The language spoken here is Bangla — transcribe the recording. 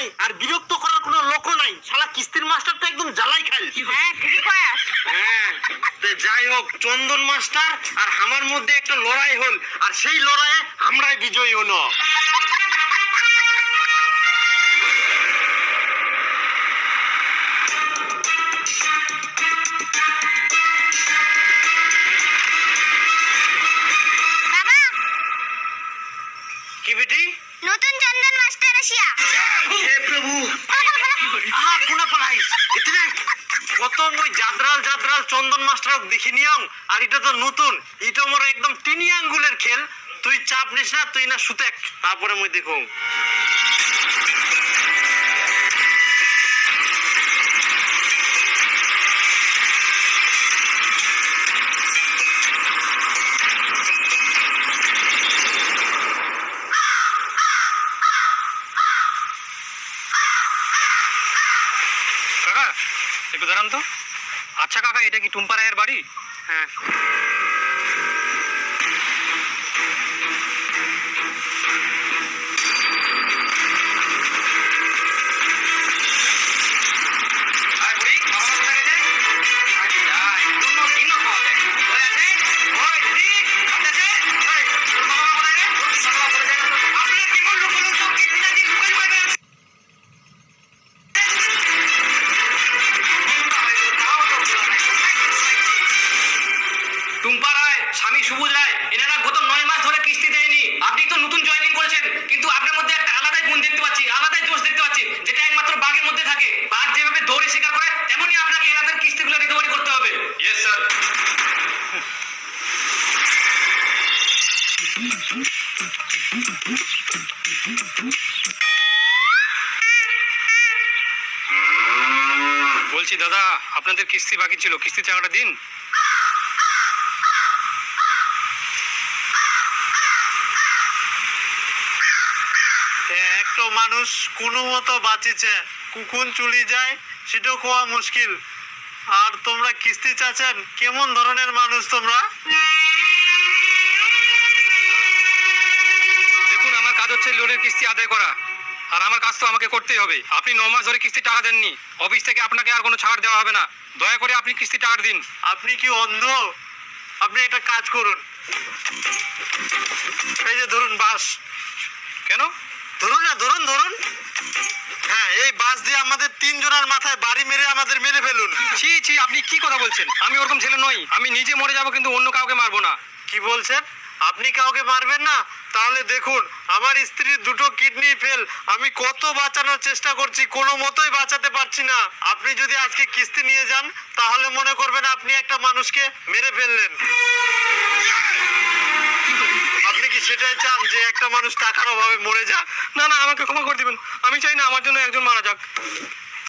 নাই আর বিরক্ত করার কোনো লোকও নাই। শালা কিস্তির মাস্টারটা একদম জ্বালাই খাইল। হ্যাঁ ঠিকই কয়াস। হ্যাঁ, যাই হোক, চন্দন মাস্টার আর আমার মধ্যে একটা লড়াই হল, আর সেই লড়াইয়ে আমরাই বিজয়ী হলো। বাবা, কি বেটি? নতুন চন্দন মাস্টার আসিয়া। হে প্রভু, কোনা পালাইস ইতনে কত মই জাদরাল জাদরাল চন্দন মাস্টার দেখিনি আর এটা তো নতুন, এটা মোর একদম তিনি আঙ্গুলের খেল। তুই চাপ নিস না, তুই না সুতেক, তারপরে মই দেখো। কাকা একটু দাঁড়ান তো। আচ্ছা কাকা, এটা কি টুম্পা রায়ের বাড়ি? হ্যাঁ, টুম্পা রায়, স্বামী সুবোধ রায়, এনারা গত 9 মাস ধরে কিস্তি দেয়নি। আপনি তো নতুন জয়েনিং করেছেন, কিন্তু আপনার মধ্যে একটা আলাদাই গুণ দেখতে পাচ্ছি, আলাদাই দোষ দেখতে পাচ্ছি, যেটা একমাত্র বাঘের মধ্যে থাকে। বাঘ যেভাবে দৌড়ে শিকার করে, তেমনি আপনাকে এনাদের কিস্তিগুলো রিকভারি করতে হবে। Yes sir. বলছি দাদা, আপনাদের কিস্তি বাকি ছিল, কিস্তির টাকাটা দিন। একটা মানুষ কোনো মতো বাঁচিছে, কুকুন চুলি যায় সেটাও কোয়া মুশকিল, আর তোমরা কিস্তি চাচ্ছেন? কেমন ধরনের মানুষ তোমরা? দেখুন, আমার কাজ হচ্ছে লোনের কিস্তি আদায় করা, আর আমার কাজ তো আমাকে করতেই হবে। আপনি 9 মাস ধরে কিস্তি টাকা দেননি, অফিস থেকে আপনাকে আর কোনো ছাড় দেওয়া হবে না। দয়া করে আপনি কিস্তি টাকা দিন। আপনি কি অন্ধ? আপনি একটা কাজ করুন, এই যে ধরুন বাস। কেন? ধরুন না, ধরুন ধরুন। হ্যাঁ, এই বাস দিয়ে আমাদের 3 জনের মাথায় বাড়ি মেরে আমাদের মেরে ফেলুন। ছি ছি, আপনি কি কথা বলছেন? আমি ওরকম ছেলে নই। আমি নিজে মরে যাব, কিন্তু অন্য কাউকে মারবো না। কি বলছেন? আপনি কাউকে মারবেন না? তাহলে দেখুন, আমার স্ত্রীর 2টো কিডনি ফেল, আমি কত বাঁচানোর চেষ্টা করছি, কোনো মতোই বাঁচাতে পারছি না। আপনি যদি আজকে কিস্তি নিয়ে যান, তাহলে মনে করবেন আপনি একটা মানুষকে মেরে ফেললেন। আপনি কি সেটাই চান যে একটা মানুষ টাকার অভাবে মরে যাক? না না, আমাকে ক্ষমা করে দিবেন। আমি চাই না আমার জন্য একজন মারা যাক।